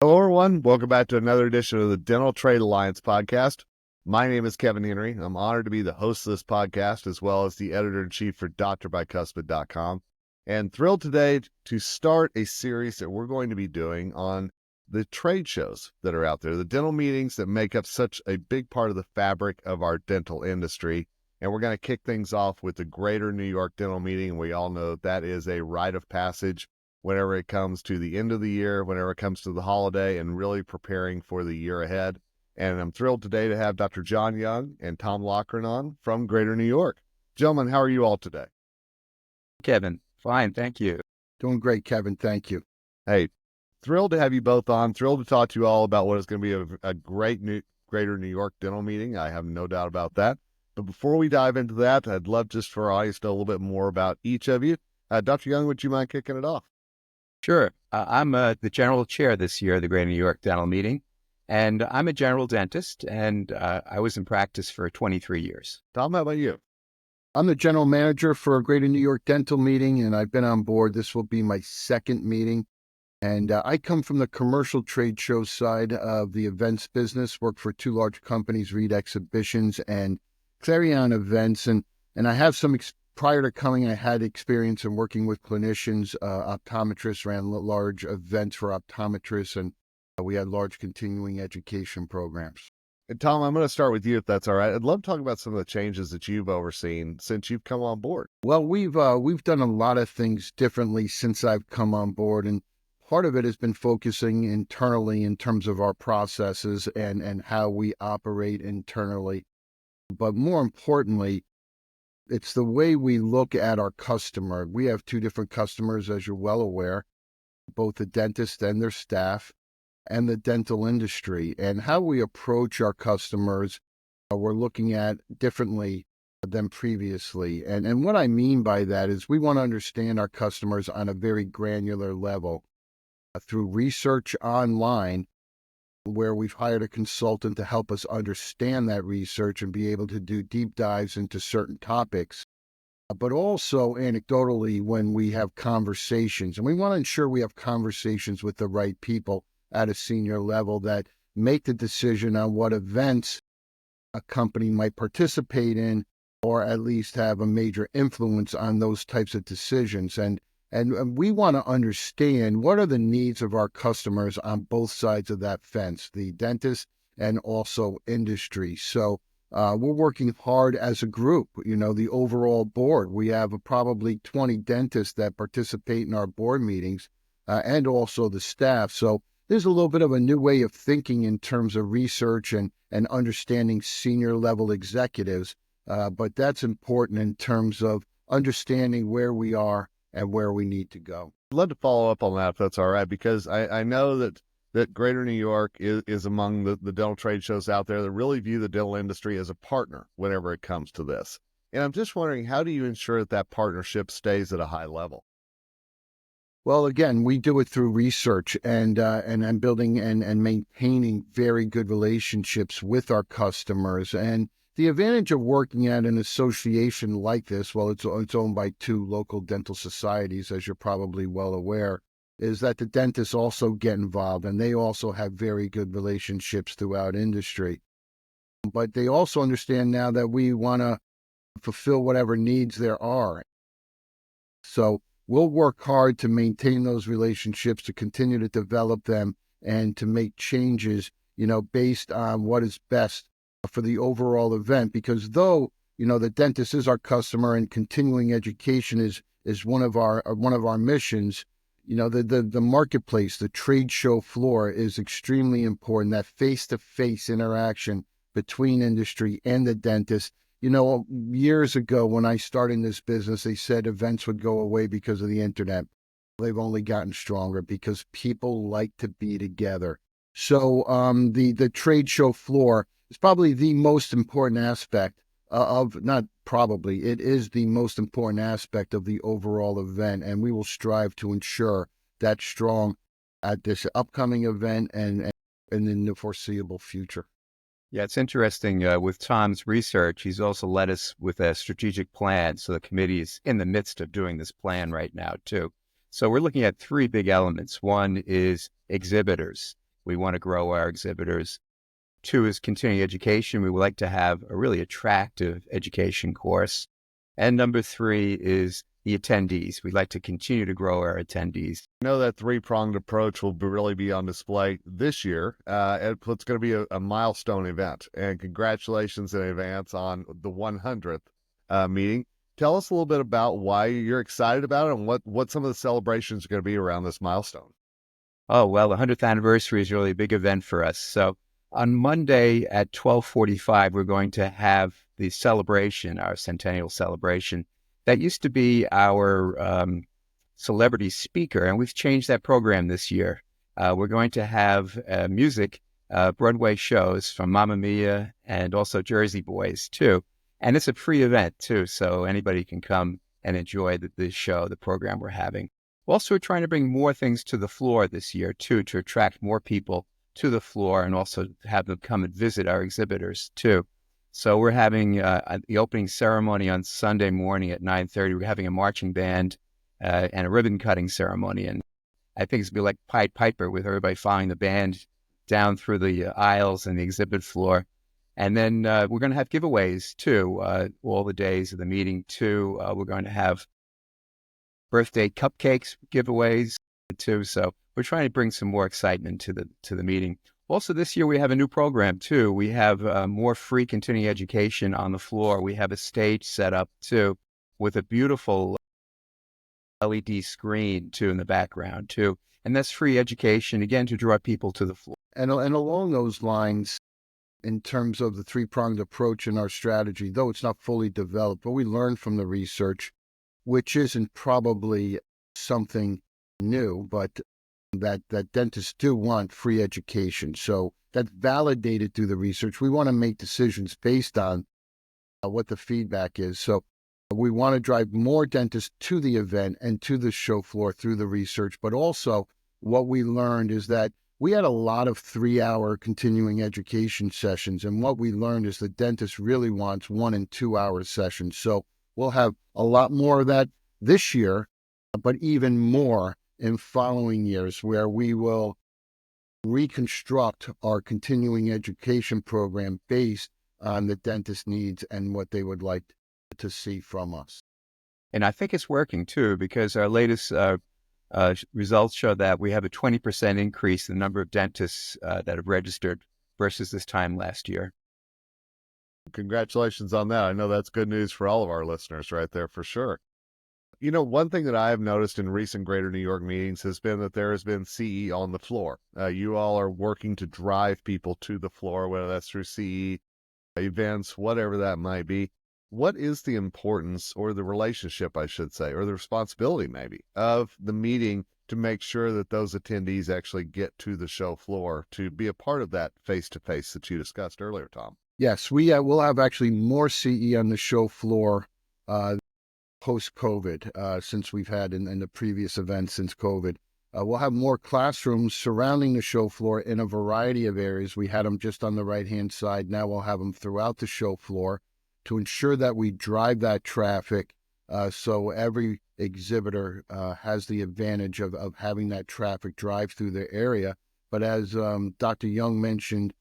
Hello, everyone. Welcome back to another edition of the Dental Trade Alliance podcast. My name is Kevin Henry. I'm honored to be the host of this podcast, as well as the editor-in-chief for drbicuspid.com, and thrilled today to start a series that we're going to be doing on the trade shows that are out there, the dental meetings that make up such a big part of the fabric of our dental industry. And we're going to kick things off with the Greater New York Dental Meeting. We all know that is a rite of passage whenever it comes to the end of the year, whenever it comes to the holiday, and really preparing for the year ahead. And I'm thrilled today to have Dr. John Young and Tom Loughran on from Greater New York. Gentlemen, how are you all today? Kevin, fine, thank you. Doing great, Kevin. Thank you. Hey, thrilled to have you both on. Thrilled to talk to you all about what is going to be a great Greater New York dental meeting. I have no doubt about that. But before we dive into that, I'd love just for our audience to know a little bit more about each of you. Dr. Young, would you mind kicking it off? Sure. I'm the general chair this year of the Greater New York Dental Meeting, and I'm a general dentist, and I was in practice for 23 years. Tom, how about you? I'm the general manager for a Greater New York Dental Meeting, and I've been on board. This will be my second meeting. And I come from the commercial trade show side of the events business, work for two large companies, Reed Exhibitions and Clarion Events. And I have some prior to coming, I had experience in working with clinicians, optometrists, ran large events for optometrists, and we had large continuing education programs. And Tom, I'm going to start with you, if that's all right. I'd love to talk about some of the changes that you've overseen since you've come on board. Well, we've done a lot of things differently since I've come on board, and part of it has been focusing internally in terms of our processes and how we operate internally. But more importantly, it's the way we look at our customer. We have two different customers, as you're well aware, both the dentist and their staff and the dental industry. And how we approach our customers, we're looking at differently than previously. And what I mean by that is we want to understand our customers on a very granular level through research online, where we've hired a consultant to help us understand that research and be able to do deep dives into certain topics, but also anecdotally when we have conversations. And we want to ensure we have conversations with the right people at a senior level that make the decision on what events a company might participate in, or at least have a major influence on those types of decisions. And we want to understand what are the needs of our customers on both sides of that fence, the dentist and also industry. So we're working hard as a group, the overall board. We have probably 20 dentists that participate in our board meetings and also the staff. So there's a little bit of a new way of thinking in terms of research and understanding senior level executives. But that's important in terms of understanding where we are and where we need to go. I'd love to follow up on that, if that's all right, because I know that Greater New York is among the dental trade shows out there that really view the dental industry as a partner whenever it comes to this. And I'm just wondering, how do you ensure that partnership stays at a high level? Well, again, we do it through research and building and maintaining very good relationships with our customers. And the advantage of working at an association like this, well, it's owned by two local dental societies, as you're probably well aware, is that the dentists also get involved, and they also have very good relationships throughout industry. But they also understand now that we want to fulfill whatever needs there are. So we'll work hard to maintain those relationships, to continue to develop them, and to make changes, based on what is best for the overall event. Because though, the dentist is our customer and continuing education is one of our missions, the marketplace, the trade show floor is extremely important. That face-to-face interaction between industry and the dentist. Years ago when I started in this business, they said events would go away because of the internet. They've only gotten stronger because people like to be together. So the trade show floor is probably the most important aspect it is the most important aspect of the overall event. And we will strive to ensure that's strong at this upcoming event and in the foreseeable future. Yeah, it's interesting. With Tom's research, he's also led us with a strategic plan. So the committee is in the midst of doing this plan right now, too. So we're looking at three big elements. One is exhibitors. We want to grow our exhibitors. 2 is continuing education. We would like to have a really attractive education course. And number 3 is the attendees. We'd like to continue to grow our attendees. I know that three-pronged approach will really be on display this year. It's going to be a milestone event, and congratulations in advance on the 100th meeting. Tell us a little bit about why you're excited about it and what some of the celebrations are going to be around this milestone. Oh, well, the 100th anniversary is really a big event for us. So on Monday at 12:45, we're going to have the celebration, our centennial celebration. That used to be our celebrity speaker, and we've changed that program this year. We're going to have music, Broadway shows from Mamma Mia and also Jersey Boys, too. And it's a free event, too, so anybody can come and enjoy the show, the program we're having. Also, we're trying to bring more things to the floor this year, too, to attract more people to the floor and also have them come and visit our exhibitors, too. So we're having the opening ceremony on Sunday morning at 9:30. We're having a marching band and a ribbon-cutting ceremony. And I think it's going to be like Pied Piper with everybody following the band down through the aisles and the exhibit floor. And then we're going to have giveaways, too, all the days of the meeting, too. We're going to have birthday cupcakes giveaways, too. So we're trying to bring some more excitement to the meeting. Also, this year we have a new program, too. We have more free continuing education on the floor. We have a stage set up, too, with a beautiful LED screen, too, in the background, too. And that's free education, again, to draw people to the floor. And along those lines, in terms of the three-pronged approach in our strategy, though it's not fully developed, but we learned from the research, which isn't probably something new, but that dentists do want free education. So that's validated through the research. We want to make decisions based on what the feedback is. So we want to drive more dentists to the event and to the show floor through the research. But also what we learned is that we had a lot of 3-hour continuing education sessions. And what we learned is the dentist really wants 1 and 2 hour sessions. So we'll have a lot more of that this year, but even more in following years, where we will reconstruct our continuing education program based on the dentist needs and what they would like to see from us. And I think it's working, too, because our latest results show that we have a 20% increase in the number of dentists that have registered versus this time last year. Congratulations on that. I know that's good news for all of our listeners right there for sure. You know, one thing that I have noticed in recent Greater New York meetings has been that there has been CE on the floor. You all are working to drive people to the floor, whether that's through CE events, whatever that might be. What is the importance or the relationship, I should say, or the responsibility maybe of the meeting to make sure that those attendees actually get to the show floor to be a part of that face-to-face that you discussed earlier, Tom? Yes, we will have actually more CE on the show floor post-COVID, since we've had in the previous events since COVID. We'll have more classrooms surrounding the show floor in a variety of areas. We had them just on the right-hand side. Now we'll have them throughout the show floor to ensure that we drive that traffic, so every exhibitor has the advantage of having that traffic drive through their area. But as Dr. Young mentioned,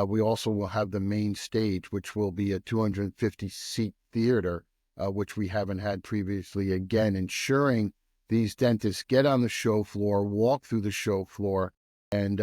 we also will have the main stage, which will be a 250-seat theater, which we haven't had previously, again, ensuring these dentists get on the show floor, walk through the show floor, and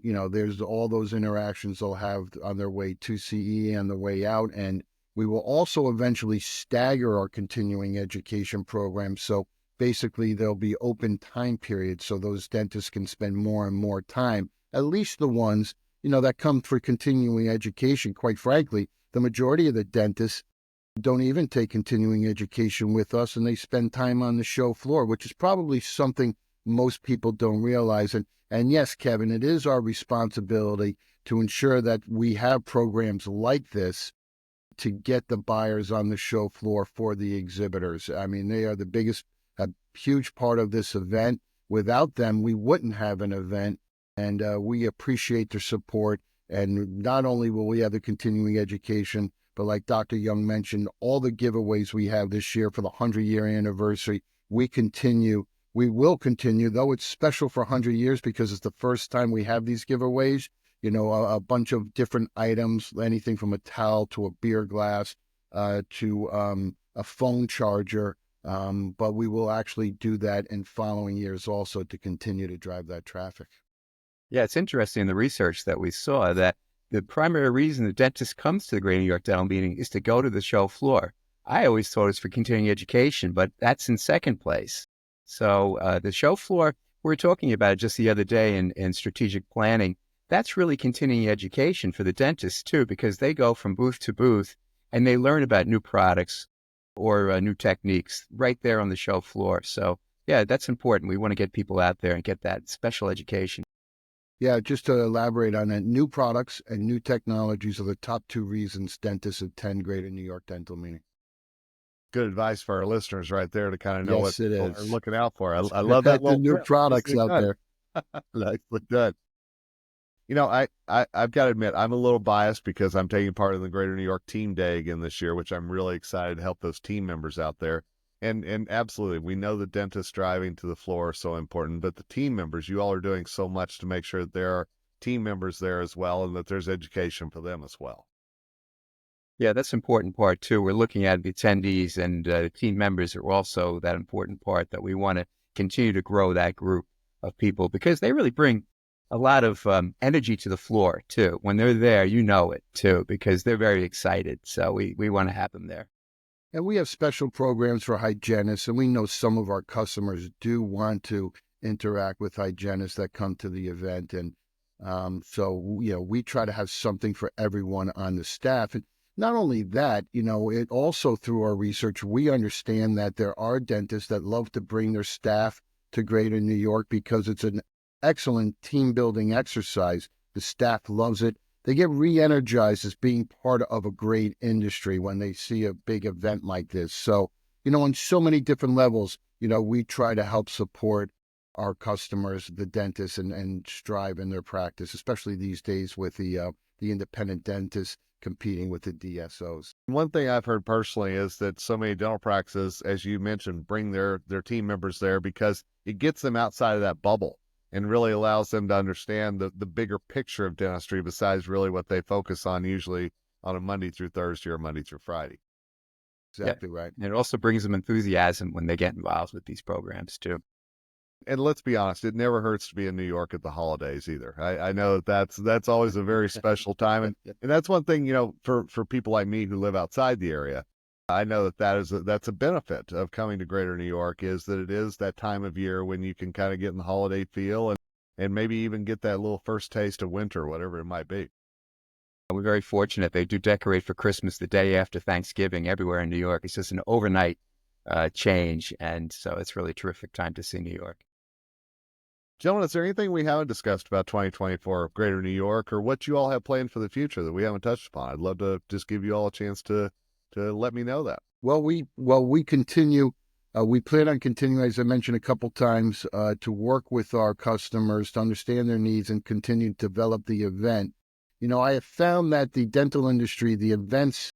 you know, there's all those interactions they'll have on their way to CE and the way out. And we will also eventually stagger our continuing education program. So basically there'll be open time periods so those dentists can spend more and more time, at least the ones, you know, that come for continuing education. Quite frankly, the majority of the dentists don't even take continuing education with us, and they spend time on the show floor, which is probably something most people don't realize. And yes, Kevin, it is our responsibility to ensure that we have programs like this to get the buyers on the show floor for the exhibitors. I mean, they are the biggest, a huge part of this event. Without them, we wouldn't have an event, and we appreciate their support. And not only will we have the continuing education, but like Dr. Young mentioned, all the giveaways we have this year for the 100-year anniversary, we continue We will continue, though it's special for 100 years because it's the first time we have these giveaways. A bunch of different items, anything from a towel to a beer glass to a phone charger. But we will actually do that in following years also to continue to drive that traffic. Yeah, it's interesting in the research that we saw that the primary reason the dentist comes to the Greater New York Dental Meeting is to go to the show floor. I always thought it was for continuing education, but that's in second place. So the show floor, we were talking about it just the other day in strategic planning. That's really continuing education for the dentists too, because they go from booth to booth and they learn about new products or new techniques right there on the show floor. So yeah, that's important. We want to get people out there and get that special education. Yeah, just to elaborate on that, new products and new technologies are the top two reasons dentists attend Greater New York Dental Meeting. Good advice for our listeners right there to kind of know what Yes, it people are is. looking out for. I love that The little new tip. products Nicely out done. there. Nicely done. I've got to admit, I'm a little biased because I'm taking part in the Greater New York Team Day again this year, which I'm really excited to help those team members out there. And absolutely, we know the dentists driving to the floor are so important, but the team members, you all are doing so much to make sure that there are team members there as well and that there's education for them as well. Yeah, that's an important part too. We're looking at the attendees and team members are also that important part that we want to continue to grow that group of people because they really bring a lot of energy to the floor too. When they're there, you know it too, because they're very excited. So we want to have them there. And we have special programs for hygienists, and we know some of our customers do want to interact with hygienists that come to the event. And so, we try to have something for everyone on the staff. And not only that, it also through our research, we understand that there are dentists that love to bring their staff to Greater New York because it's an excellent team building exercise. The staff loves it. They get re-energized as being part of a great industry when they see a big event like this. So, on so many different levels, we try to help support our customers, the dentists, and strive in their practice, especially these days with the independent dentists competing with the DSOs. One thing I've heard personally is that so many dental practices, as you mentioned, bring their team members there because it gets them outside of that bubble and really allows them to understand the bigger picture of dentistry besides really what they focus on usually on a Monday through Thursday or Monday through Friday. Exactly right. And it also brings them enthusiasm when they get involved with these programs too. And let's be honest, it never hurts to be in New York at the holidays either. I know that's always a very special time. And that's one thing, for people like me who live outside the area, I know that's a benefit of coming to Greater New York is that it is that time of year when you can kind of get in the holiday feel and maybe even get that little first taste of winter, whatever it might be. We're very fortunate. They do decorate for Christmas the day after Thanksgiving everywhere in New York. It's just an overnight change. And so it's really a terrific time to see New York. Gentlemen, is there anything we haven't discussed about 2024 of Greater New York or what you all have planned for the future that we haven't touched upon? I'd love to just give you all a chance to let me know that. Well, we continue. We plan on continuing, as I mentioned a couple times, to work with our customers to understand their needs and continue to develop the event. I have found that the dental industry, the events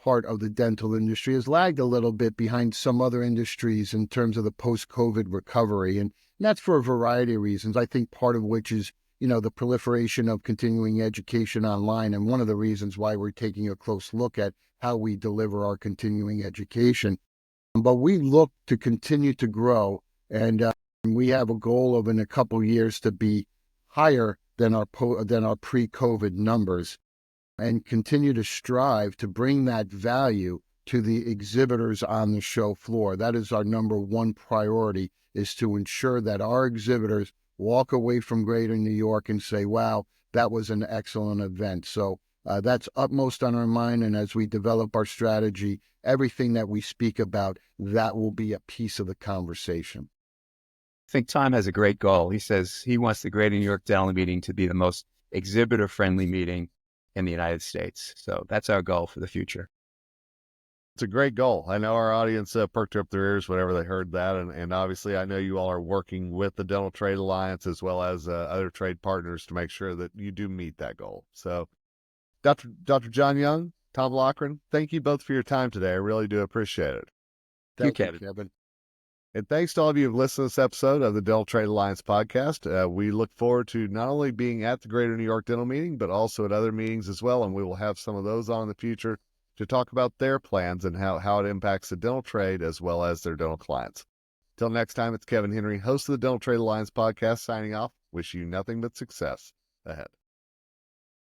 part of the dental industry, has lagged a little bit behind some other industries in terms of the post-COVID recovery. And that's for a variety of reasons. I think part of which is, the proliferation of continuing education online. And one of the reasons why we're taking a close look at how we deliver our continuing education. But we look to continue to grow. And we have a goal of in a couple years to be higher than our pre-COVID numbers and continue to strive to bring that value to the exhibitors on the show floor. That is our number one priority, is to ensure that our exhibitors walk away from Greater New York and say, wow, that was an excellent event. So that's utmost on our mind. And as we develop our strategy, everything that we speak about, that will be a piece of the conversation. I think Tom has a great goal. He says he wants the Greater New York Dental Meeting to be the most exhibitor-friendly meeting in the United States. So that's our goal for the future. It's a great goal. I know our audience perked up their ears whenever they heard that. And obviously, I know you all are working with the Dental Trade Alliance as well as other trade partners to make sure that you do meet that goal. So, Dr. John Young, Tom Loughran, thank you both for your time today. I really do appreciate it. Thank you, Kevin. And thanks to all of you who've listened to this episode of the Dental Trade Alliance podcast. We look forward to not only being at the Greater New York Dental Meeting, but also at other meetings as well. And we will have some of those on in the future to talk about their plans and how it impacts the dental trade as well as their dental clients. Till next time, it's Kevin Henry, host of the Dental Trade Alliance podcast, signing off. Wish you nothing but success ahead.